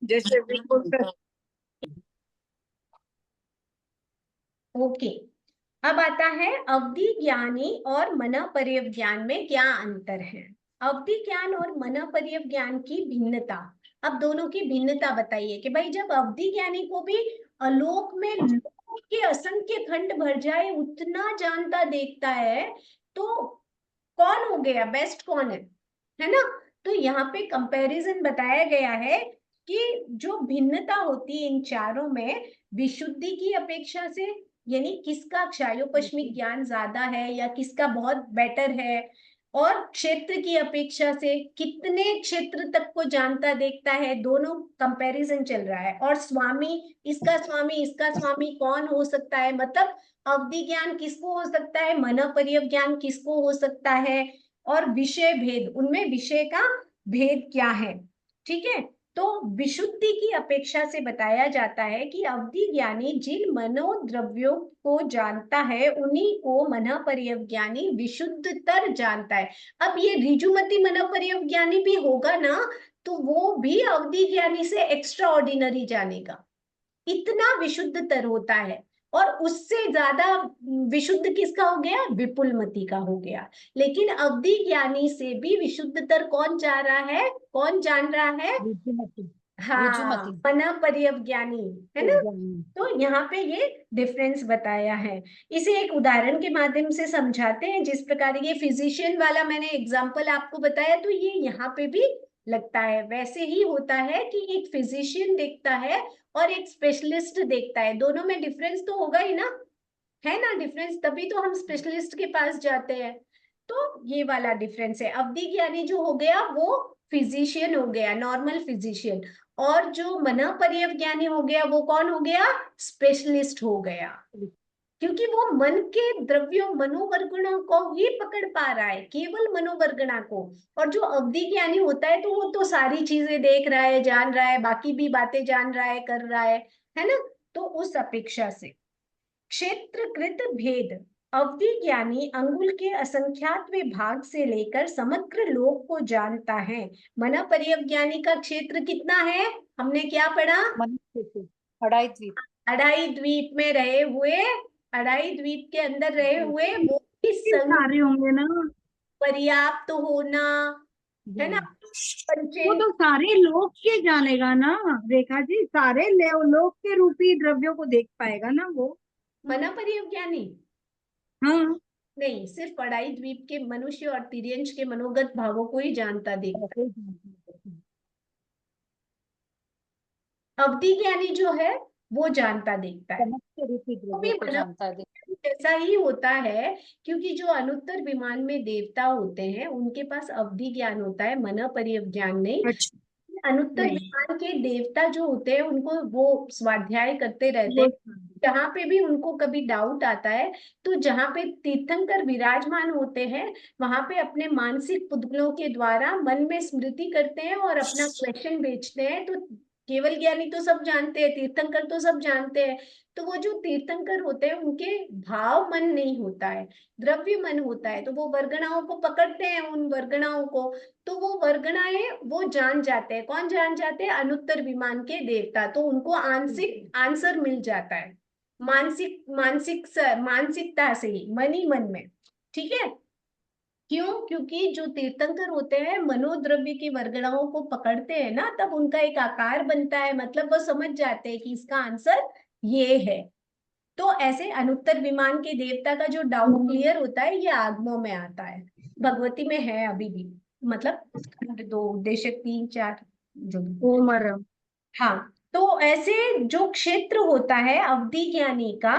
जैसे बिल्कुल। ओके। अब आता है अवधि ज्ञानी और मनःपर्यव ज्ञान में क्या अंतर है। अवधि ज्ञान और मनःपर्यव ज्ञान की भिन्नता। अब दोनों की भिन्नता बताइए कि भाई जब अवधि ज्ञानी को भी आलोक में लोक के असंख्य खंड भर जाए उतना जानता देखता है, तो कौन हो गया बेस्ट, कौन है ना। तो यहाँ पे कंपैरिजन बताया गया है कि जो भिन्नता होती है इन चारों में, विशुद्धि की अपेक्षा से, यानी किसका क्षायोपश्मिक ज्ञान ज्यादा है या किसका बहुत बेटर है, और क्षेत्र की अपेक्षा से कितने क्षेत्र तक को जानता देखता है, दोनों कंपैरिजन चल रहा है। और स्वामी, इसका स्वामी कौन हो सकता है, मतलब अवधि ज्ञान किसको हो सकता है, मनःपर्यव ज्ञान किसको हो सकता है, और विषय भेद, उनमें विषय का भेद क्या है। ठीक है। तो विशुद्धि की अपेक्षा से बताया जाता है कि अवधि ज्ञानी जिन मनोद्रव्यों को जानता है उन्हीं को मनःपर्यव ज्ञानी विशुद्धतर जानता है। अब ये ऋजुमति मनःपर्यव ज्ञानी भी होगा ना, तो वो भी अवधि ज्ञानी से एक्स्ट्रा ऑर्डिनरी जानेगा, इतना विशुद्धतर होता है। और उससे ज्यादा विशुद्ध किसका हो गया, विपुलमति का हो गया। लेकिन अवधि ज्ञानी से भी विशुद्धतर कौन जा रहा है, कौन जान रहा है, ऋजुमति। हाँ, ऋजुमति मनःपर्यव ज्ञानी, है ना। ज्ञानी। तो यहाँ पे ये डिफरेंस बताया है। इसे एक उदाहरण के माध्यम से समझाते हैं। जिस प्रकार ये फिजिशियन वाला मैंने एग्जांपल आपको बताया, तो ये यहाँ पे भी लगता है वैसे ही होता है कि एक फिजिशियन देखता है और एक स्पेशलिस्ट देखता है, दोनों में डिफरेंस तो होगा ही ना, है ना डिफरेंस, तभी तो हम स्पेशलिस्ट के पास जाते हैं। तो ये वाला डिफरेंस है। अवधि ज्ञानी जो हो गया वो फिजिशियन हो गया, नॉर्मल फिजिशियन, और जो मनःपर्यव ज्ञानी हो गया वो कौन हो गया, स्पेशलिस्ट हो गया। क्योंकि वो मन के द्रव्यों मनोवर्गणों को ही पकड़ पा रहा है, केवल मनोवर्गणा को। और जो अवधि ज्ञानी होता है तो वो तो सारी चीजें देख रहा है, जान रहा है, बाकी भी बातें जान रहा है, कर रहा है ना। तो उस अपेक्षा से क्षेत्रकृत भेद, अवधि ज्ञानी अंगुल के असंख्यातवें भाग से लेकर समग्र लोक को जानता है। मनःपर्यव ज्ञानी का क्षेत्र कितना है, हमने क्या पढ़ा, मनुष्य से अढ़ाई द्वीप। अढ़ाई द्वीप में रहे हुए, अढ़ाई द्वीप के अंदर रहे हुए वो भी ये संग सारे होंगे ना। पर्याप्त होना, है ना। वो पंचेन तो सारे लोक के जानेगा ना। रेखा जी, सारे लोक के रूपी द्रव्यों को देख पाएगा ना वो। मनःपर्यव ज्ञानी हाँ। नहीं, सिर्फ अढ़ाई द्वीप के मनुष्य और तिर्यंश के मनोगत भावों को ही जानता देखता ऐसे ही जानते हैं। है। अवधि ज्ञानी जो है वो जानता देखता है। समस्त रूपी वो भी द्रव्यों को जानता है। ऐसा ही होता है, क्योंकि जो अनुत्तर विमान में देवता होते हैं उनके पास अवधि ज्ञान होता है, मनःपर्यव ज्ञान नहीं। अच्छा। अनुत्तर नहीं। विमान के देवता जो होते हैं उनको वो स्वाध्याय करते रहते वो हैं। जहां पे भी उनको कभी डाउट आता है, तो जहां पे तीर्थंकर विराजमान होते हैं वहां पे अपने मानसिक पुतलों के द्वारा मन में स्मृति करते हैं और अपना क्वेश्चन भेजते हैं। तो केवल ज्ञानी तो सब जानते हैं, तीर्थंकर तो सब जानते हैं। तो वो जो तीर्थंकर होते हैं उनके भाव मन नहीं होता है, द्रव्य मन होता है। तो वो वर्गणाओं को पकड़ते हैं, उन वर्गणाओं को, तो वो वर्गणाएं वो जान जाते हैं। कौन जान जाते हैं, अनुत्तर विमान के देवता। तो उनको आंशिक आंसर मिल जाता है, मानसिकता से ही, मन ही मन में। ठीक है। क्यों, क्योंकि जो तीर्थंकर होते हैं मनोद्रव्य की वर्गणाओं को पकड़ते हैं ना, तब उनका एक आकार बनता है, मतलब वो समझ जाते हैं कि इसका आंसर ये है। तो ऐसे अनुत्तर विमान के देवता का जो डाउट क्लियर होता है ये आगमों में आता है, भगवती में है अभी भी, मतलब दो उद्देश्य तीन चार जो भी। उमर। हाँ। तो ऐसे जो क्षेत्र होता है अवधि ज्ञानी का,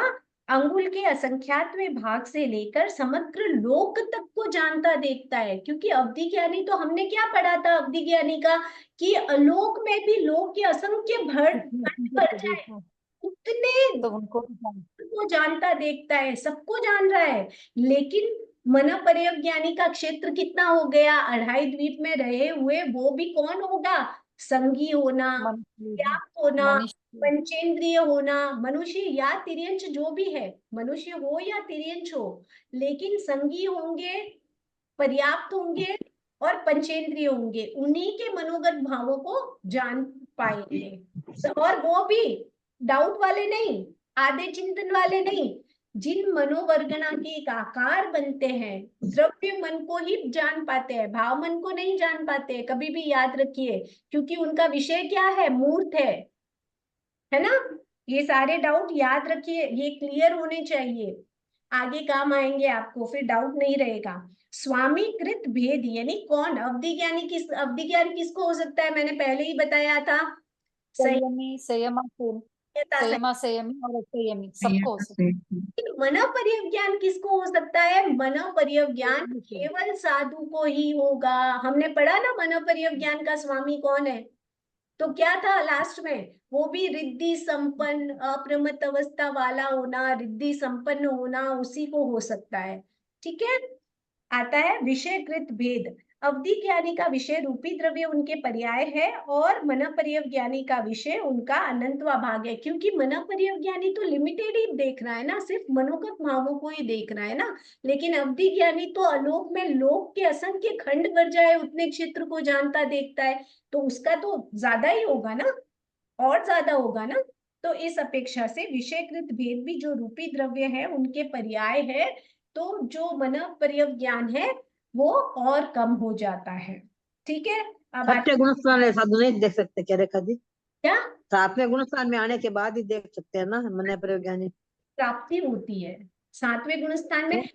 अंगुल के असंख्यातवें भाग से लेकर समग्र लोक तक को जानता देखता है। क्योंकि अवधि ज्ञानी, तो हमने क्या पढ़ा था अवधि ज्ञानी का, कि अलोक में भी लोक के असंख्य भर भर जाए उतने तो उनको भी को जानता देखता है, सबको जान रहा है। लेकिन मनःपर्यव ज्ञानी का क्षेत्र कितना हो गया, अढ़ाई द्वीप में रहे हुए वो भी कौन होगा, संगी होना, मनुष्य। व्याप्त होना, मनुष्य। पंचेंद्रिय होना, मनुष्य या तिर्यंच जो भी है, मनुष्य हो या तिर्यंच हो, लेकिन संगी होंगे, पर्याप्त होंगे, और पंचेंद्रिय होंगे, उन्हीं के मनोगत भावों को जान पाएंगे। और वो भी डाउट वाले नहीं, आधे चिंतन वाले नहीं, जिन मनोवर्गना के एक आकार बनते हैं, द्रव्य मन को ही जान पाते हैं, भाव मन को नहीं जान पाते, कभी भी याद रखिए, क्योंकि उनका विषय क्या है, मूर्त है ना। ये सारे डाउट याद रखिए, ये क्लियर होने चाहिए, आगे काम आएंगे आपको, फिर डाउट नहीं रहेगा। स्वामीकृत भेद यानी कौन, अवधि ज्ञानी किस, अवधि ज्ञान किसको हो सकता है, मैंने पहले ही बताया था, संयमी, संयमा, संयता, संयमा, संयमी और असंयमी सबको हो सकता है। मनोपर्यव ज्ञान किसको हो सकता है, मनोपर्यव ज्ञान केवल साधु को ही होगा। हमने पढ़ा ना मनोपर्यव ज्ञान का स्वामी कौन है, तो क्या था लास्ट में, वो भी रिद्धि संपन्न, अप्रमत्त अवस्था वाला होना, रिद्धि संपन्न होना, उसी को हो सकता है। ठीक है, आता है विषयकृत भेद। अवधि ज्ञानी का विषय रूपी द्रव्य उनके पर्याय है, और मनोपर्यव ज्ञानी का विषय उनका अनंतवा भाग है, क्योंकि मनोपर्यव ज्ञानी तो लिमिटेड ही देख रहा है ना, सिर्फ मनोगत भावों को ही देख रहा है ना, लेकिन अवधि ज्ञानी तो आलोक में लोक के असंख्य खंड भर जाए उतने क्षेत्र को जानता देखता है, तो उसका तो ज्यादा ही होगा ना, और ज्यादा होगा ना। तो इस अपेक्षा से विषयकृत भेद भी जो रूपी द्रव्य है उनके पर्याय है, तो जो मनोपर्यव ज्ञान है वो और कम हो जाता है। ठीक है, अब छठे गुण स्थान साधु नहीं देख सकते क्या रेखा जी? क्या सातवें गुण स्थान में आने के बाद ही देख सकते हैं ना मन प्रयोज्ञानी। प्राप्ति होती है सातवें गुण स्थान में,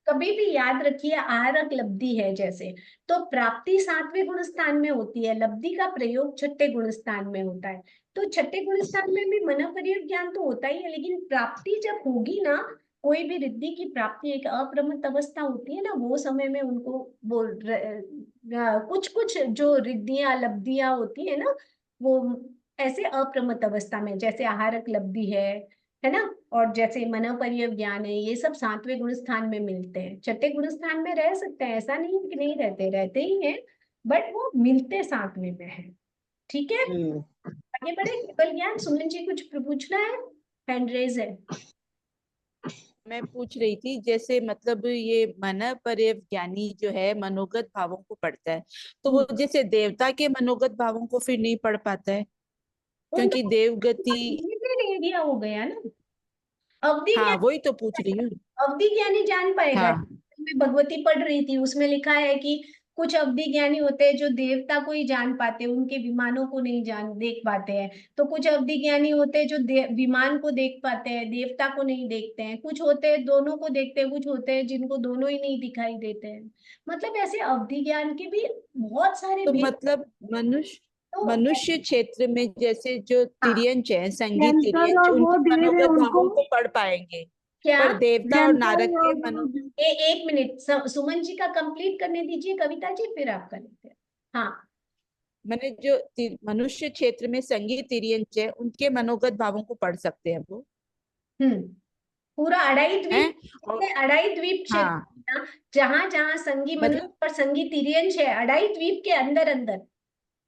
कभी भी याद रखिए, आहारक लब्धि है जैसे, तो प्राप्ति सातवें गुण स्थान में होती है, लब्धि का प्रयोग छठे गुण स्थान में होता है। तो छठे गुण स्थान में भी मनोपर्यव ज्ञान तो होता ही है, लेकिन प्राप्ति जब होगी ना, कोई भी रिद्धि की प्राप्ति एक अप्रमत्त अवस्था होती है ना, वो समय में उनको वो कुछ कुछ जो रिद्धियां लब्धियां होती है ना, वो ऐसे अप्रमत्त अवस्था में, जैसे आहारक लब्धि है ना, और जैसे मनोपर्यव ज्ञान है, ये सब सातवें गुण स्थान में मिलते हैं, छठे गुण स्थान में रह सकते हैं, ऐसा नहीं कि नहीं रहते, रहते ही हैं, बट वो मिलते सातवें में है। ठीक है, आगे बढ़े, केवल ज्ञान। सुमन जी कुछ पूछना है, हैंड रेज है। मैं पूछ रही थी, जैसे मतलब ये मन ज्ञानी जो है मनोगत भावों को पढ़ता है, तो वो जैसे देवता के मनोगत भावों को फिर नहीं पढ़ पाता है, क्योंकि देवगति। एरिया हो गया ना, अवधि हाँ, ज्ञान, वही तो पूछ रही हूँ। अवधि ज्ञानी जान पाएगा। हाँ, मैं भगवती पढ़ रही थी, उसमें लिखा है कि कुछ अवधि ज्ञानी होते हैं जो देवता को ही जान पाते हैं, उनके विमानों को नहीं जान देख पाते हैं। तो कुछ अवधि ज्ञानी होते हैं जो विमान को देख पाते हैं, देवता को नहीं देखते हैं। कुछ होते हैं दोनों को देखते हैं, कुछ होते हैं जिनको दोनों ही नहीं दिखाई देते हैं। मतलब ऐसे अवधि ज्ञान के भी बहुत सारे तो भेद। मतलब मनुष्य तो मनुष्य क्षेत्र में जैसे जो हाँ, तिर्यंच है, संगीत जंतर तिर्यंच, और वो उनके देव है मनोगत उनको, भावों को पढ़ पाएंगे, क्या पर देवता और नारद जंतर के और मनो एक मिनट, सुमन जी का कंप्लीट करने दीजिए कविता जी, फिर आप कर लेते हैं। हाँ, मैंने जो मनुष्य क्षेत्र में संगीत तिर्यंच है, उनके मनोगत भावों को पढ़ सकते हैं वो, पूरा अड़ाई हैं। द्वीप, और अड़ाई द्वीप हाँ, क्षेत्र, जहां जहां संगी मनुष्य मतलब और संगी तिर्यंश है, अड़ाई द्वीप के अंदर अंदर,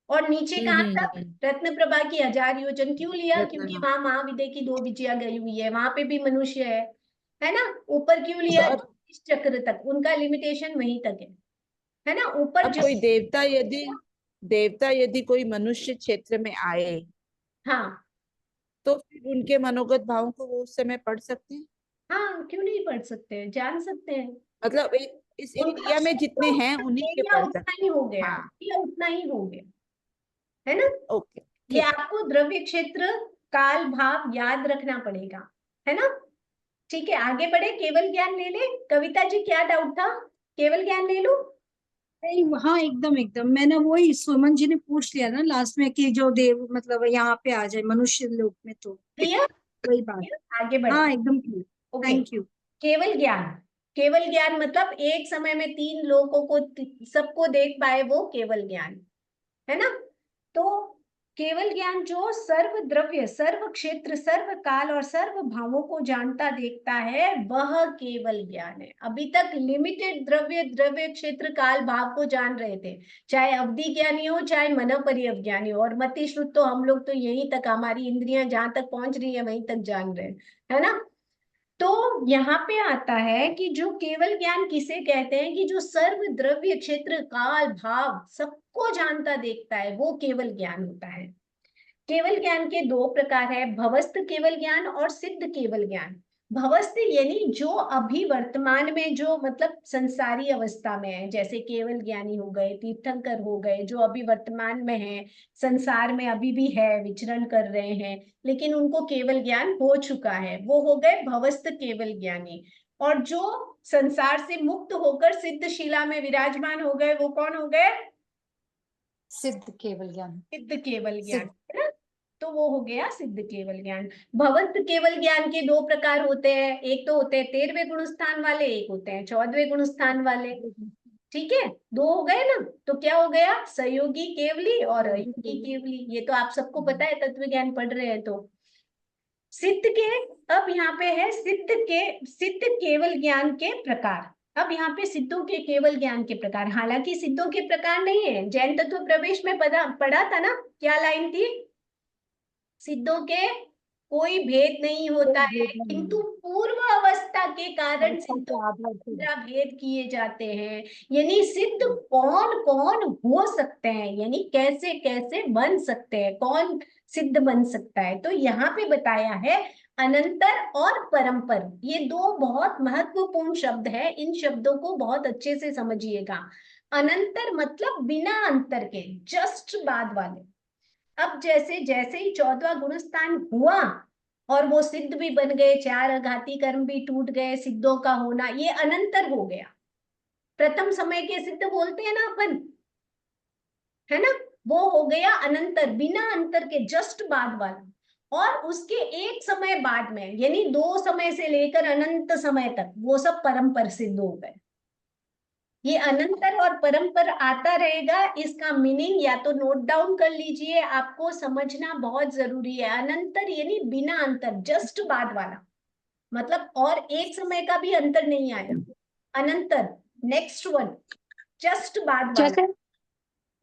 और नीचे कहाँ तक, रत्न प्रभा की 1000 योजन। क्यों लिया, क्योंकि हाँ। वहां महाविद्या की 2 विजया गई हुई है, वहां पे भी मनुष्य है ना। ऊपर क्यों लिया, तो इस चक्र तक, उनका लिमिटेशन वहीं तक है ना, ऊपर अब जो। कोई देवता यदि कोई मनुष्य क्षेत्र में आए, हाँ तो फिर उनके मनोगत भावों को वो उस समय पढ़ सकते हैं। हाँ, क्यों नहीं पढ़ सकते हैं, जान सकते हैं। मतलब इस उनका एरिया में जितने क्षेत्र, हैं उन्हीं के एरिया पढ़ उतना सकते ही हैं। हो गया, हाँ, एरिया उतना ही हो गया, है ना। ओके, ये ठीक है। आपको द्रव्य क्षेत्र काल भाव याद रखना पड़ेगा, है ना। ठीक है, आगे बढ़े, केवल ज्ञान ले ले। कविता जी क्या डाउट था, केवल ज्ञान ले लो। नहीं, हाँ एकदम एकदम, मैंने वही सुमन जी ने पूछ लिया ना लास्ट में कि जो देव मतलब यहाँ पे आ जाए मनुष्य लोक में, तो क्लियर, वही बात। आगे बढ़े। हाँ एकदम क्लियर। Okay, thank you. केवल ज्ञान, केवल ज्ञान मतलब एक समय में 3 लोगों को, सबको देख पाए, वो केवल ज्ञान है ना। तो केवल ज्ञान जो सर्व द्रव्य, सर्व क्षेत्र, सर्व काल और सर्व भावों को जानता देखता है, वह केवल ज्ञान है। अभी तक लिमिटेड द्रव्य, द्रव्य क्षेत्र काल भाव को जान रहे थे, चाहे अवधि ज्ञानी हो चाहे मनोपर्यव ज्ञानी हो, और मति श्रुत तो हम लोग तो यहीं तक, हमारी इंद्रियां जहां तक पहुंच रही है वहीं तक जान रहे हैं, है ना। तो यहाँ पे आता है कि जो केवल ज्ञान किसे कहते हैं, कि जो सर्व द्रव्य क्षेत्र काल भाव सबको जानता देखता है, वो केवल ज्ञान होता है। केवल ज्ञान के दो प्रकार है, भवस्थ केवल ज्ञान और सिद्ध केवल ज्ञान। भवस्थ यानी जो अभी वर्तमान में जो मतलब संसारी अवस्था में है, जैसे केवल ज्ञानी हो गए, तीर्थंकर हो गए, जो अभी वर्तमान में है, संसार में अभी भी है, विचरण कर रहे हैं, लेकिन उनको केवल ज्ञान हो चुका है, वो हो गए भवस्थ केवल ज्ञानी। और जो संसार से मुक्त होकर सिद्ध शिला में विराजमान हो गए, वो कौन हो गए? सिद्ध केवल ज्ञान। सिद्ध केवल ज्ञान, सिद्ध। है ना? तो वो हो गया सिद्ध केवल ज्ञान। भवंत केवल ज्ञान के दो प्रकार होते हैं, एक तो होते हैं 13वें गुण स्थान वाले, एक होते हैं 14वें गुण स्थान वाले। ठीक है, दो हो गए ना। तो क्या हो गया? सहयोगी केवली और अयोगी केवली। ये तो आप सबको पता है, तत्व ज्ञान पढ़ रहे हैं तो। सिद्ध के, अब यहाँ पे है सिद्ध केवल ज्ञान के प्रकार। अब यहाँ पे सिद्धों के केवल ज्ञान के प्रकार, हालांकि सिद्धों के प्रकार नहीं है, जैन तत्व प्रवेश में पढ़ा था ना, क्या लाइन थी? सिद्धों के कोई भेद नहीं होता है, किंतु पूर्व अवस्था के कारण सिद्धों द्वारा भेद किए जाते हैं। यानी सिद्ध कौन कौन हो सकते हैं, यानी कैसे कैसे बन सकते हैं, कौन सिद्ध बन सकता है। तो यहाँ पे बताया है अनंतर और परंपर, ये दो बहुत महत्वपूर्ण शब्द है, इन शब्दों को बहुत अच्छे से समझिएगा। अनंतर मतलब बिना अंतर के, जस्ट बाद वाले। अब जैसे जैसे ही 14वां गुणस्थान हुआ और वो सिद्ध भी बन गए, 4 अघाती कर्म भी टूट गए, सिद्धों का होना, ये अनंतर हो गया। प्रथम समय के सिद्ध बोलते हैं ना अपन, है ना, वो हो गया अनंतर, बिना अंतर के, जस्ट बाद वाला। और उसके एक समय बाद में, यानी 2 समय से लेकर अनंत समय तक, वो सब परंपर सिद्ध हो गए। ये अनंतर और परंपर आता रहेगा, इसका मीनिंग या तो नोट डाउन कर लीजिए, आपको समझना बहुत जरूरी है। अनंतर यानी बिना अंतर, जस्ट बाद वाला, मतलब और एक समय का भी अंतर नहीं आया। अनंतर, नेक्स्ट वन, जस्ट बाद वाला। जैसे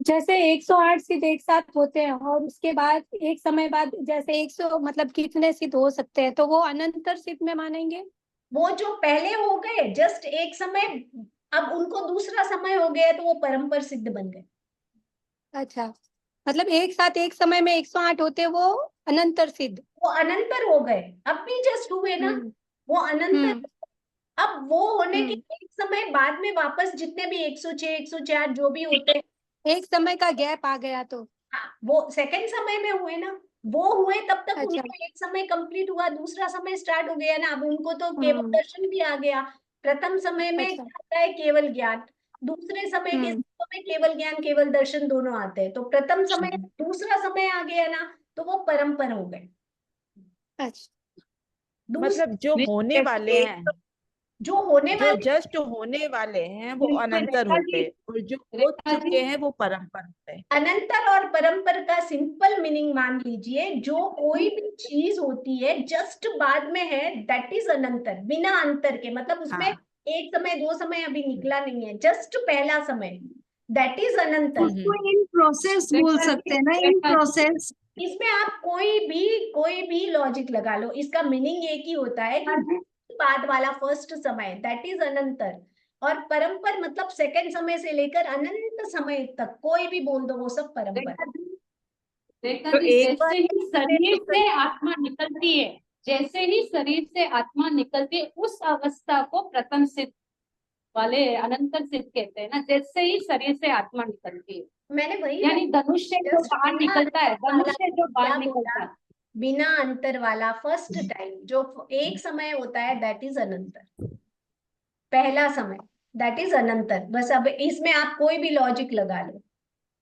जैसे 108 सिद्ध एक साथ होते हैं और उसके बाद एक समय बाद जैसे 100 मतलब कितने सिद्ध हो सकते हैं, तो वो अनंतर सिद्ध में मानेंगे। वो जो पहले हो गए जस्ट एक समय, अब उनको दूसरा समय हो गया तो वो परंपर सिद्ध बन गए। अच्छा, मतलब एक साथ एक समय में 108 होते हैं, वो अनंतर सिद्ध। वो अनंतर हो गए, अब भी जस्ट हुए ना, वो अनंतर। अब वो होने के एक समय बाद में वापस जितने भी 106 104 जो भी होते हैं, एक समय का गैप आ गया तो वो सेकंड समय में हुए ना, वो हुए तब तक अच्छा। उनका एक समय कंप्लीट हुआ, दूसरा समय स्टार्ट हो गया ना, अब उनको तो केवल दर्शन भी आ गया। प्रथम समय में अच्छा। क्या आता है? केवल ज्ञान। दूसरे समय के समय केवल ज्ञान केवल दर्शन दोनों आते हैं, तो प्रथम समय दूसरा समय आ गया ना, तो वो परंपर हो गए। अच्छा, मतलब जो होने वाले हैं, जो होने जो वाले, जस्ट होने वाले हैं वो अनंतर हो गए, और जो हो चुके हैं वो परंपर हो गए। अनंतर और परंपर का सिंपल मीनिंग मान लीजिए, जो कोई भी चीज होती है जस्ट बाद में है, दैट इज अनंतर, बिना अंतर के, मतलब उसमें हाँ। एक समय 2 समय अभी निकला नहीं है, जस्ट पहला समय, दैट इज अनंतर। उसको इन प्रोसेस बोल सकते हैं ना, इन प्रोसेस। इसमें आप कोई भी लॉजिक लगा लो, इसका मीनिंग एक ही होता है कि बाद वाला फर्स्ट समय, दैट इज अनंतर। और परंपर मतलब सेकंड समय से लेकर अनंत समय तक, कोई भी बोल दो, वो सब परंपर। रेखा तो जी, एक जैसे ही शरीर से आत्मा निकलती है, जैसे ही शरीर से आत्मा निकलती है, उस अवस्था को प्रथम सिद्ध वाले अनंतर सिद्ध कहते हैं ना। जैसे ही शरीर से आत्मा निकलती है, मैंने वही यानी धनुष्य जो बाहर निकलता है, धनुष्य जो बाहर निकलता है, बिना अंतर वाला फर्स्ट टाइम जो एक समय होता है, दैट इज अनंतर, पहला समय, दैट इज अनंतर। बस अब इसमें आप कोई भी लॉजिक लगा लो,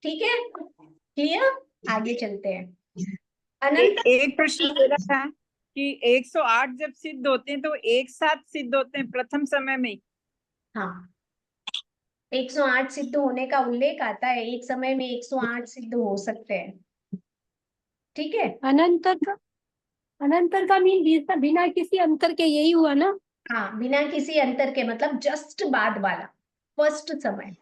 ठीक है, क्लियर? आगे चलते हैं। अनंतर, एक प्रश्न मेरा था कि 108 जब सिद्ध होते हैं तो एक साथ सिद्ध होते हैं प्रथम समय में। हाँ, 108 सिद्ध होने का उल्लेख आता है, एक समय में 108 सिद्ध हो सकते हैं, ठीक है। अनंतर का मीन बिना किसी अंतर के, यही हुआ ना। हाँ, बिना किसी अंतर के, मतलब जस्ट बाद वाला फर्स्ट समय,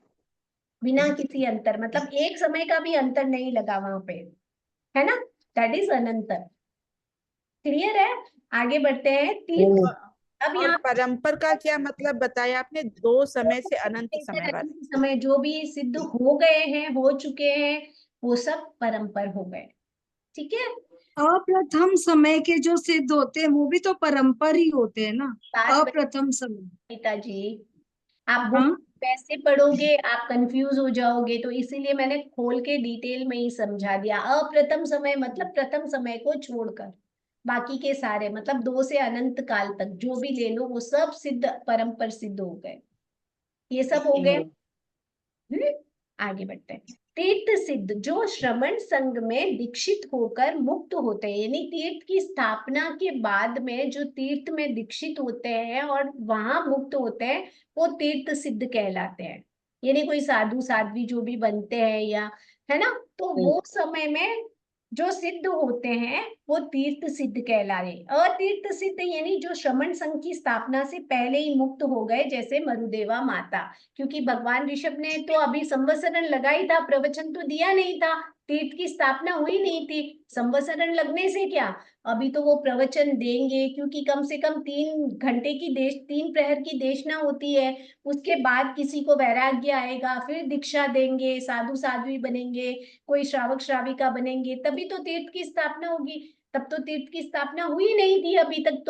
बिना किसी अंतर, मतलब एक समय का भी अंतर नहीं लगा वहां पे, है ना, दैट इज अनंतर। क्लियर है? आगे बढ़ते हैं। तीन अब और यहाँ परंपर का क्या मतलब बताया आपने? 2 समय से अनंत समय वाले। अनंत समय जो भी सिद्ध हो गए हैं, हो चुके हैं, वो सब परंपर हो गए। ठीक है, अप्रथम समय के जो सिद्ध होते हैं वो भी तो परंपर ही होते हैं ना। बात अप्रथम समय। पिताजी, आप बुक हाँ कैसे पढ़ोगे, आप कंफ्यूज हो जाओगे, तो इसीलिए मैंने खोल के डिटेल में ही समझा दिया। अप्रथम समय मतलब प्रथम समय को छोड़कर बाकी के सारे, मतलब 2 से अनंत काल तक जो भी ले लो, वो सब सिद्ध परंपर सिद्ध हो गए। ये सब हो गए। आगे बढ़ते हैं। तीर्थ सिद्ध जो श्रवण संघ में दीक्षित होकर मुक्त होते हैं, यानी तीर्थ की स्थापना के बाद में जो तीर्थ में दीक्षित होते हैं और वहां मुक्त होते हैं, वो तीर्थ सिद्ध कहलाते हैं। यानी कोई साधु साध्वी जो भी बनते हैं, या है ना, तो वो समय में जो सिद्ध होते हैं वो तीर्थ सिद्ध कहलाए। अतीर्थ सिद्ध यानी जो श्रमण संघ की स्थापना से पहले ही मुक्त हो गए, जैसे मरुदेवा माता, क्योंकि भगवान ऋषभ ने तो अभी संवत्सरण लगाई था, प्रवचन तो दिया नहीं था, तीर्थ की स्थापना हुई नहीं थी। संवत्सरण लगने से क्या, अभी तो वो प्रवचन देंगे, क्योंकि कम से कम 3 घंटे की 3 प्रहर की देशना होती है। उसके बाद किसी को वैराग्य आएगा, फिर दीक्षा देंगे, साधु साध्वी बनेंगे, कोई श्रावक श्राविका बनेंगे, तभी तो तीर्थ की स्थापना होगी। तब तो तीर्थ की स्थापना हुई नहीं थी अभी तक,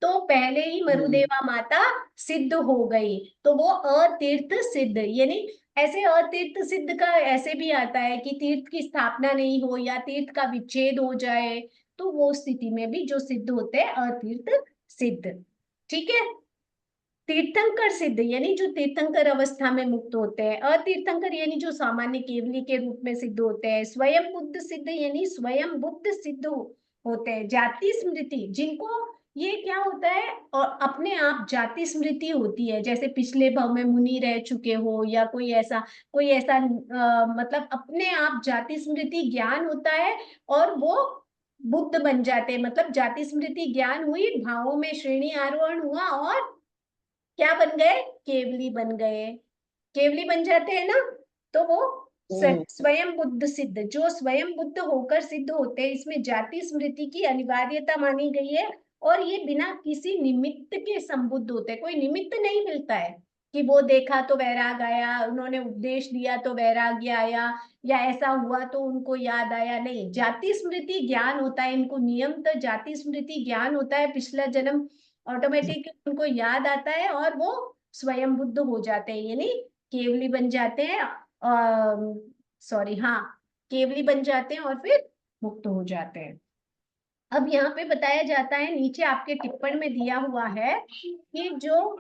तो पहले ही मरुदेवा माता सिद्ध हो गई, तो वो अतीर्थ सिद्ध। यानी ऐसे अतीर्थ सिद्ध का ऐसे भी आता है कि तीर्थ की स्थापना नहीं हो या तीर्थ का विच्छेद हो जाए, तो वो स्थिति में भी जो सिद्ध होते हैं अतीर्थ सिद्ध। ठीक है, तीर्थंकर सिद्ध यानी जो तीर्थंकर अवस्था में मुक्त होते हैं। अतीर्थंकर यानी जो सामान्य केवली के रूप में सिद्ध होते हैं। स्वयं बुद्ध सिद्ध यानी स्वयं बुद्ध सिद्ध होते हैं। जाति स्मृति, जिनको ये क्या होता है, और अपने आप जाति स्मृति होती है, जैसे पिछले भव में मुनि रह चुके हो, या कोई ऐसा मतलब अपने आप जाति स्मृति ज्ञान होता है, और वो बुद्ध बन जाते हैं। मतलब जाति स्मृति ज्ञान हुई, भावों में श्रेणी आरोहण हुआ, और क्या बन गए, केवली बन गए। केवली बन जाते हैं ना, तो वो स्वयं बुद्ध सिद्ध, जो स्वयं बुद्ध होकर सिद्ध होते हैं, इसमें जाति स्मृति की अनिवार्यता मानी गई है, और ये बिना किसी निमित्त के संबुद्ध होते हैं। कोई निमित्त नहीं मिलता है कि वो देखा तो वैराग आया, उन्होंने उपदेश दिया तो वैराग्य आया, या ऐसा हुआ तो उनको याद आया, नहीं। जाति स्मृति ज्ञान होता है इनको, नियमतः जाति स्मृति ज्ञान होता है, पिछला जन्म ऑटोमेटिक उनको याद आता है, और वो स्वयं बुद्ध हो जाते हैं, यानी केवली बन जाते हैं। सॉरी, हाँ, केवली बन जाते हैं और फिर मुक्त हो जाते हैं। अब यहाँ पे बताया जाता है, नीचे आपके टिप्पण में दिया हुआ है कि जो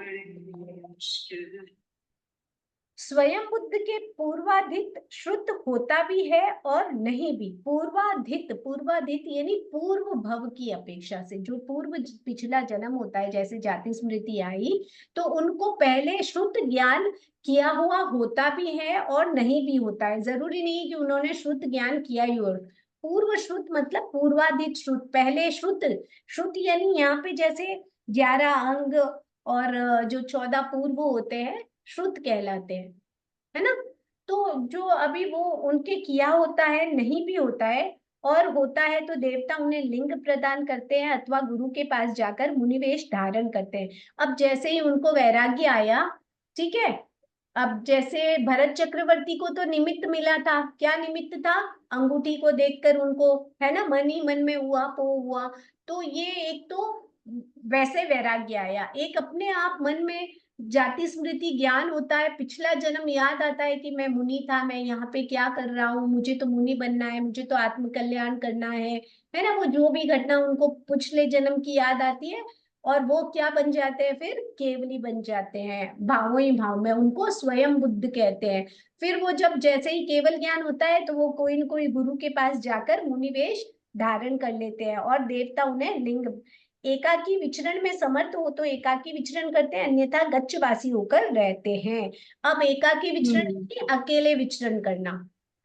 स्वयं बुद्ध के पूर्वाधित श्रुत होता भी है और नहीं भी। पूर्वाधित यानी पूर्व भव की अपेक्षा से, जो पूर्व पिछला जन्म होता है, जैसे जाति स्मृति आई, तो उनको पहले श्रुत ज्ञान किया हुआ होता भी है और नहीं भी होता है। जरूरी नहीं कि उन्होंने श्रुत ज्ञान किया ही हो। पूर्व श्रुत मतलब पूर्वाधित श्रुत, पहले श्रुत यानी यहाँ पे जैसे 11 अंग और जो 14 पूर्व होते हैं, श्रुत कहलाते हैं, है ना। तो जो अभी वो उनके किया होता है, नहीं भी होता है, और होता है तो देवता उन्हें लिंग प्रदान करते हैं, अथवा गुरु के पास जाकर मुनिवेश धारण करते हैं। अब जैसे ही उनको वैराग्य आया, ठीक है, अब जैसे भरत चक्रवर्ती को तो निमित्त मिला था, क्या निमित्त था, अंगूठी को देखकर उनको, है ना, मन ही मन में हुआ पो हुआ। तो ये एक तो वैसे वैराग्य आया, एक अपने आप मन में जाति स्मृति ज्ञान होता है, पिछला जन्म याद आता है कि मैं मुनि था, मैं यहाँ पे क्या कर रहा हूँ, मुझे तो मुनि बनना है, मुझे तो आत्म कल्याण करना है ना। वो जो भी घटना उनको पिछले जन्म की याद आती है, और वो क्या बन जाते हैं, फिर केवली बन जाते हैं, भावों ही भाव में, उनको स्वयं बुद्ध कहते हैं। फिर वो जब जैसे ही केवल ज्ञान होता है, तो वो कोई न कोई गुरु के पास जाकर मुनिवेश धारण कर लेते हैं, और देवता उन्हें लिंग, एकाकी विचरण में समर्थ हो तो एकाकी विचरण करते हैं, अन्यथा गच्छवासी होकर रहते हैं। अब एकाकी विचरण अकेले विचरण करना,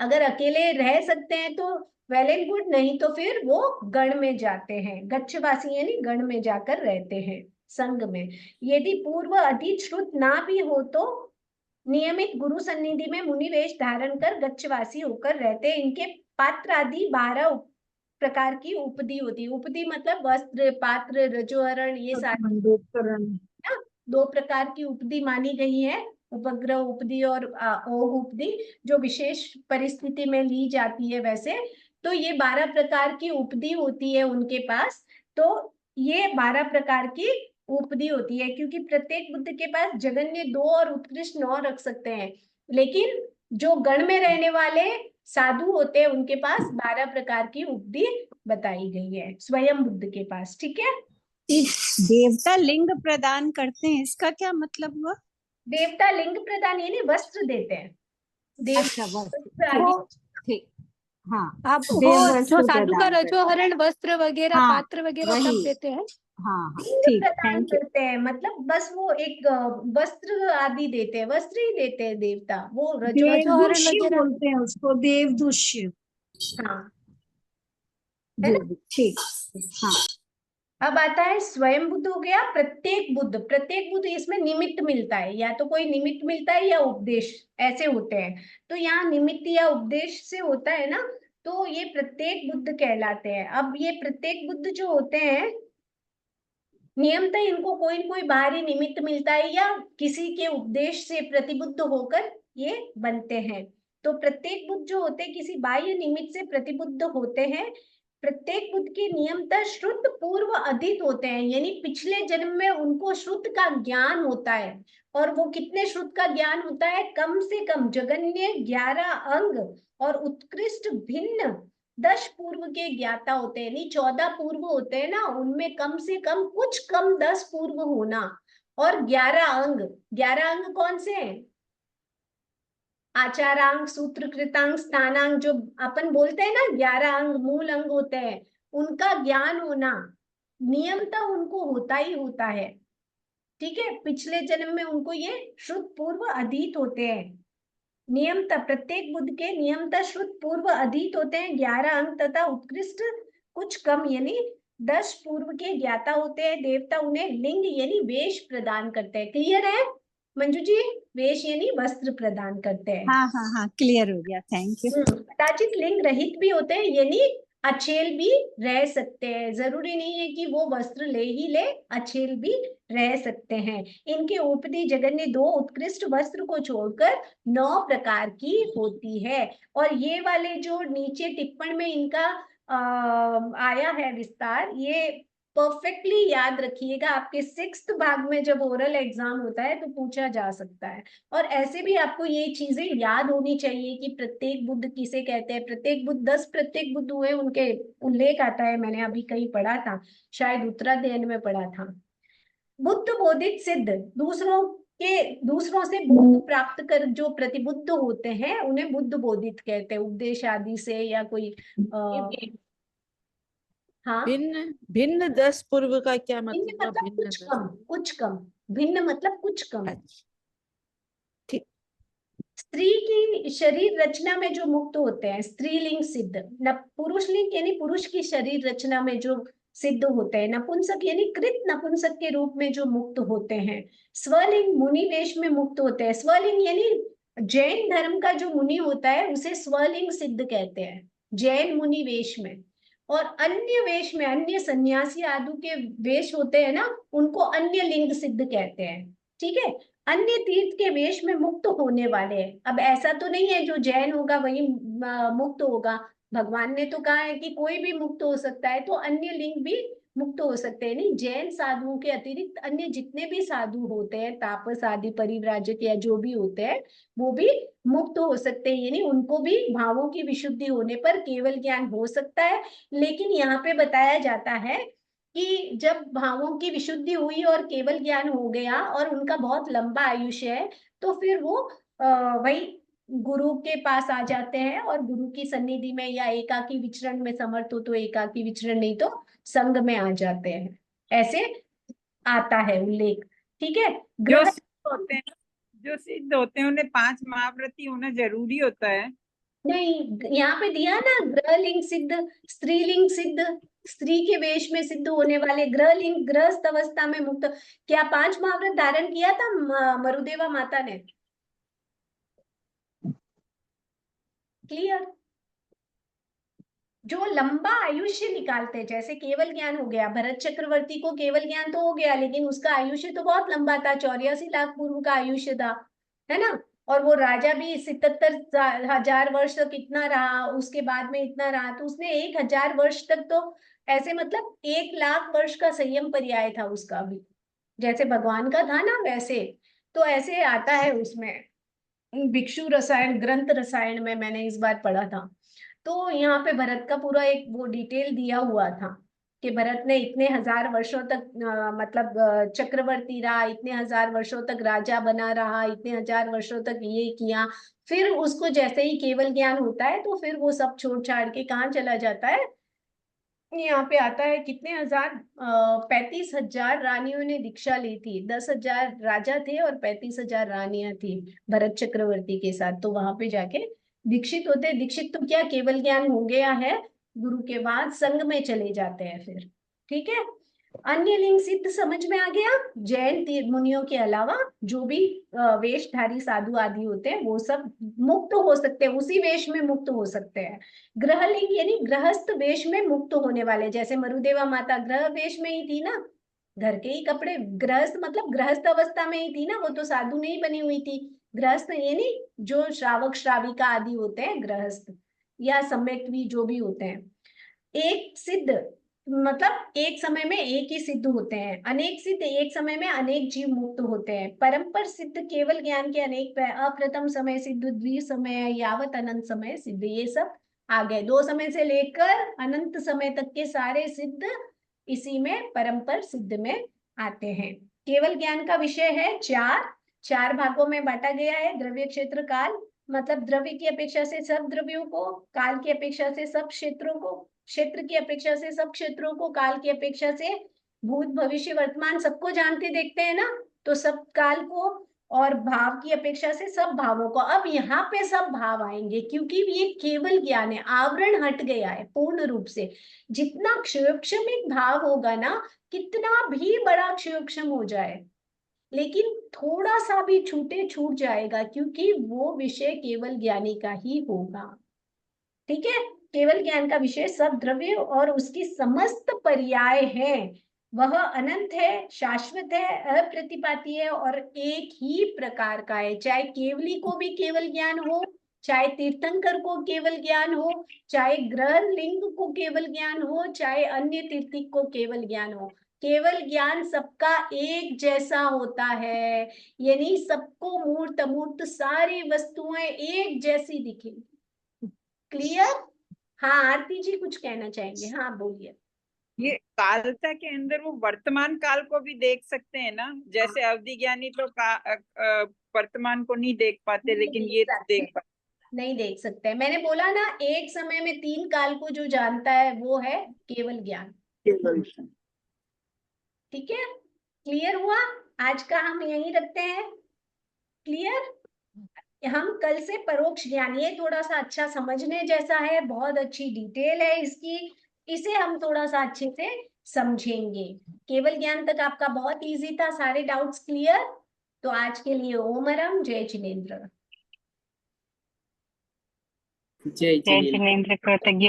अगर अकेले रह सकते हैं तो वेल एंड गुड, नहीं तो फिर वो गण में जाते हैं, गच्छवासी यानी गण में जाकर रहते हैं, संघ में। यदि पूर्व अधिक श्रुत ना भी हो तो नियमित गुरु सन्निधि में मुनिवेश धारण कर गच्छवासी होकर रहते हैं। इनके पात्र आदि 12 प्रकार की उपदी होती है। उपदी मतलब वस्त्र, पात्र, रजोहरण, ये सारे ना 2 प्रकार की उपदी मानी गई है, उपग्रह उपदी और ओघ उपदी, जो विशेष परिस्थिति में ली जाती है। वैसे तो ये 12 प्रकार की उपदी होती है उनके पास। तो ये 12 प्रकार की उपदी होती है, क्योंकि प्रत्येक बुद्ध के पास जगन्य 2 और उत्कृष्ट 9 रख सकते हैं, लेकिन जो गण में रहने वाले साधु होते हैं उनके पास 12 प्रकार की उपदी बताई गई है स्वयं बुद्ध के पास। ठीक है, देवता लिंग प्रदान करते हैं, इसका क्या मतलब हुआ? देवता लिंग प्रदान यानी वस्त्र देते हैं। अच्छा, वस्त्र, वस्त्र आदि ठीक, हाँ, आप देव वो वस्त्र जो साधु का प्रदान करते हैं। रजोहरण वस्त्र वगैरह हाँ, पात्र वगैरह सब वही। देते हैं। हाँ हाँ, लिंग ठीक, प्रदान थैंक यू। करते हैं, मतलब बस वो एक वस्त्र आदि देते हैं, वस्त्र ही देते हैं देवता, वो रजोहरण देवदुष्य वगैरह। बोलते हैं उसको, देवदुष्य। हाँ। जी जी, ठीक, हाँ। अब आता है स्वयं बुद्ध हो गया, प्रत्येक बुद्ध। प्रत्येक बुद्ध इसमें निमित्त मिलता है, या तो कोई निमित्त मिलता है या उपदेश, ऐसे होते हैं। तो यहाँ निमित्त या उपदेश से होता है ना, तो ये प्रत्येक बुद्ध कहलाते हैं। अब ये प्रत्येक बुद्ध जो होते हैं, नियमतः इनको कोई न कोई बाहरी निमित्त मिलता है या किसी के उपदेश से प्रतिबुद्ध होकर ये बनते हैं। तो प्रत्येक बुद्ध जो होते हैं किसी बाह्य निमित्त से प्रतिबुद्ध होते हैं। प्रत्येक बुद्ध के नियमतः श्रुत पूर्व अधीत होते हैं, यानी पिछले जन्म में उनको श्रुत का ज्ञान होता है। और वो कितने श्रुत का ज्ञान होता है? कम से कम जगन्य 11 अंग और उत्कृष्ट भिन्न 10 पूर्व के ज्ञाता होते हैं, यानी 14 पूर्व होते हैं ना, उनमें कम से कम कुछ कम 10 पूर्व होना। और 11 अंग, 11 अंग कौन से हैं? आचारांग, सूत्र कृतांग, स्थानांग, जो अपन बोलते हैं ना 11 अंग मूल अंग होते हैं, उनका ज्ञान होना नियमतः उनको होता ही होता है। ठीक है, पिछले जन्म में उनको ये श्रुत पूर्व अधीत होते हैं। नियमतः प्रत्येक बुद्ध के नियमतः श्रुत पूर्व अधीत होते हैं 11 अंग तथा उत्कृष्ट कुछ कम यानी 10 पूर्व के ज्ञाता होते हैं। देवता उन्हें लिंग यानी वेश प्रदान करते हैं। क्लियर है मंजू जी? वेश यानी वस्त्र प्रदान करते हैं। हाँ हाँ हाँ, क्लियर हो गया, थैंक यू। कदाचित लिंग रहित भी होते हैं, यानी अछेल भी रह सकते हैं। जरूरी नहीं है कि वो वस्त्र ले ही ले, अछेल भी रह सकते हैं। इनके उपदी जगन्य 2 उत्कृष्ट वस्त्र को छोड़कर 9 प्रकार की होती है। और ये वाले जो नीचे टिप्पण में इनका आया है विस्तार, ये परफेक्टली याद रखिएगा। आपके 6th भाग में जब ओरल एग्जाम होता है तो पूछा जा सकता है। और ऐसे भी आपको ये चीजें याद होनी चाहिए कि प्रत्येक बुद्ध किसे कहते हैं। प्रत्येक बुद्ध 10 प्रत्येक बुद्ध हुए, उनके उल्लेख आता है, मैंने अभी कहीं पढ़ा था, शायद उत्तराध्ययन में पढ़ा था। बुद्ध बोधित सिद्ध, दूसरों से बोध प्राप्त कर जो प्रतिबुद्ध होते हैं उन्हें बुद्ध बोधित कहते हैं, उपदेश आदि से या कोई हाँ, भिन्न भिन्न 10 पूर्व का क्या भिन्न मतलब हुआ? मतलब भिन्न कुछ 10, कम, कुछ कम। भिन्न मतलब कुछ कम। अच्छा, ठीक। स्त्री की शरीर रचना में जो मुक्त होते हैं स्त्रीलिंग सिद्ध, न पुरुषलिंग यानी पुरुष की शरीर रचना में जो सिद्ध होते हैं, नपुंसक यानी कृत नपुंसक के रूप में जो मुक्त होते हैं, स्वलिंग मुनि वेश में मुक्त होते हैं। स्वलिंग यानी जैन धर्म का जो मुनि होता है उसे स्वलिंग सिद्ध कहते हैं, जैन मुनि वेश में। और अन्य वेश में अन्य सन्यासी आदि के वेश होते हैं ना, उनको अन्य लिंग सिद्ध कहते हैं। ठीक है, अन्य तीर्थ के वेश में मुक्त होने वाले हैं। अब ऐसा तो नहीं है जो जैन होगा वही मुक्त होगा, भगवान ने तो कहा है कि कोई भी मुक्त हो सकता है, तो अन्य लिंग भी मुक्त हो सकते हैं। नहीं, जैन साधुओं के अतिरिक्त अन्य जितने भी साधु होते हैं, तापस आदि परिव्राजक या जो भी होते हैं, वो भी मुक्त हो सकते हैं, यानी उनको भी भावों की विशुद्धि होने पर केवल ज्ञान हो सकता है। लेकिन यहाँ पे बताया जाता है कि जब भावों की विशुद्धि हुई और केवल ज्ञान हो गया और उनका बहुत लंबा आयुष्य है, तो फिर वो वही गुरु के पास आ जाते हैं और गुरु की सन्निधि में या एकाकी विचरण में समर्थ हो तो एकाकी विचरण, नहीं तो संग में आ जाते हैं। ऐसे आता है उल्लेख। ठीक है, जो ग्रह सिद्ध होते हैं, जो सिद्ध होते हैं उन्हें 5 महाव्रती होना जरूरी होता है। नहीं, यहाँ पे दिया ना, ग्रहलिंग सिद्ध, स्त्रीलिंग सिद्ध, स्त्री के वेश में सिद्ध होने वाले, ग्रहलिंग गृहस्थ अवस्था में मुक्त। क्या 5 महाव्रत धारण किया था मरुदेवा माता ने? क्लियर? जो लंबा आयुष्य निकालते हैं, जैसे केवल ज्ञान हो गया, भरत चक्रवर्ती को केवल ज्ञान तो हो गया, लेकिन उसका आयुष्य तो बहुत लंबा था, 84 लाख पूर्व का आयुष्य था, है ना। और वो राजा भी 77,000 वर्ष तक इतना रहा, उसके बाद में इतना रहा, तो उसने 1,000 वर्ष तक तो ऐसे मतलब 1 लाख वर्ष का संयम पर्याय था उसका भी, जैसे भगवान का था ना वैसे। तो ऐसे आता है उसमें भिक्षु रसायन, ग्रंथ रसायन में मैंने इस बार पढ़ा था। तो यहाँ पे भरत का पूरा एक वो डिटेल दिया हुआ था कि भरत ने इतने हजार वर्षों तक मतलब चक्रवर्ती रहा, इतने हजार वर्षों तक राजा बना रहा, इतने हजार वर्षों तक ये किया, फिर उसको जैसे ही केवल ज्ञान होता है तो फिर वो सब छोड़ छाड़ के कहाँ चला जाता है। यहाँ पे आता है कितने हजार, 35,000 रानियों ने दीक्षा ली थी, 10,000 राजा थे और 35,000 रानियां थी भरत चक्रवर्ती के साथ। तो वहां पे जाके दीक्षित होते, दीक्षित तो क्या केवल ज्ञान हो गया है, गुरु के बाद संघ में चले जाते हैं फिर। ठीक है, अन्य लिंग सिद्ध समझ में आ गया। जैन तीर्थ मुनियों के अलावा जो भी वेशधारी साधु आदि होते हैं वो सब मुक्त हो सकते हैं, उसी वेश में मुक्त हो सकते हैं। ग्रहलिंग यानी गृहस्थ वेश में मुक्त होने वाले, जैसे मरुदेवा माता ग्रह वेश में ही थी ना, घर के ही कपड़े, गृहस्थ मतलब गृहस्थ अवस्था में ही थी ना, वो तो साधु नहीं बनी हुई थी। गृहस्थ यानी जो श्रावक श्राविका आदि होते हैं गृहस्थ, या सम्यक भी जो भी होते हैं। एक सिद्ध मतलब एक समय में एक ही सिद्ध होते हैं, अनेक सिद्ध एक समय में अनेक जीव मुक्त होते हैं। परंपर सिद्ध केवल ज्ञान के अनेक, अप्रथम समय सिद्ध, द्वि समय, यावत अनंत समय सिद्ध, ये सब आ गए। 2 समय से लेकर अनंत समय तक के सारे सिद्ध इसी में परंपर सिद्ध में आते हैं। केवल ज्ञान का विषय है 4 भागों में बांटा गया है। द्रव्य क्षेत्र काल, मतलब द्रव्य की अपेक्षा से सब द्रव्यों को, काल की अपेक्षा से सब क्षेत्रों को, क्षेत्र की अपेक्षा से सब क्षेत्रों को, काल की अपेक्षा से भूत भविष्य वर्तमान सबको जानते देखते हैं ना, तो सब काल को, और भाव की अपेक्षा से सब भावों को। अब यहाँ पे सब भाव आएंगे क्योंकि ये केवल ज्ञान है, आवरण हट गया है पूर्ण रूप से। जितना क्षयोक्षमिक भाव होगा ना, कितना भी बड़ा क्षयोक्षम हो जाए, लेकिन थोड़ा सा भी छूटे छूट जाएगा, क्योंकि वो विषय केवल ज्ञानी का ही होगा। ठीक है, केवल ज्ञान का विषय सब द्रव्य और उसकी समस्त पर्याय है, वह अनंत है, शाश्वत है, अप्रतिपाती है और एक ही प्रकार का है। चाहे केवली को भी केवल ज्ञान हो, चाहे तीर्थंकर को केवल ज्ञान हो, चाहे ग्रह लिंग को केवल ज्ञान हो, चाहे अन्य तीर्थिक को केवल ज्ञान हो, केवल ज्ञान सबका एक जैसा होता है। यानी सबको मूर्त अमूर्त सारी वस्तुएं एक जैसी दिखेंगी। क्लियर? हाँ आरती जी कुछ कहना चाहेंगे, हाँ बोलिए। ये कालता के अंदर वो वर्तमान काल को भी देख सकते हैं ना, जैसे अवधि ज्ञानी तो वर्तमान को नहीं देख पाते, लेकिन ये तो देख पाते। नहीं देख सकते, मैंने बोला ना एक समय में 3 काल को जो जानता है वो है केवल ज्ञान। ठीक है, क्लियर हुआ? आज का हम यही रखते हैं। क्लियर? हम कल से परोक्ष ज्ञान, ये थोड़ा सा अच्छा समझने जैसा है, बहुत अच्छी डिटेल है इसकी, इसे हम थोड़ा सा अच्छे से समझेंगे। केवल ज्ञान तक आपका बहुत इजी था, सारे डाउट्स क्लियर? तो आज के लिए ओम अरम, जय जिनेन्द्र। जय जिनेन्द्र, कृतज्ञ।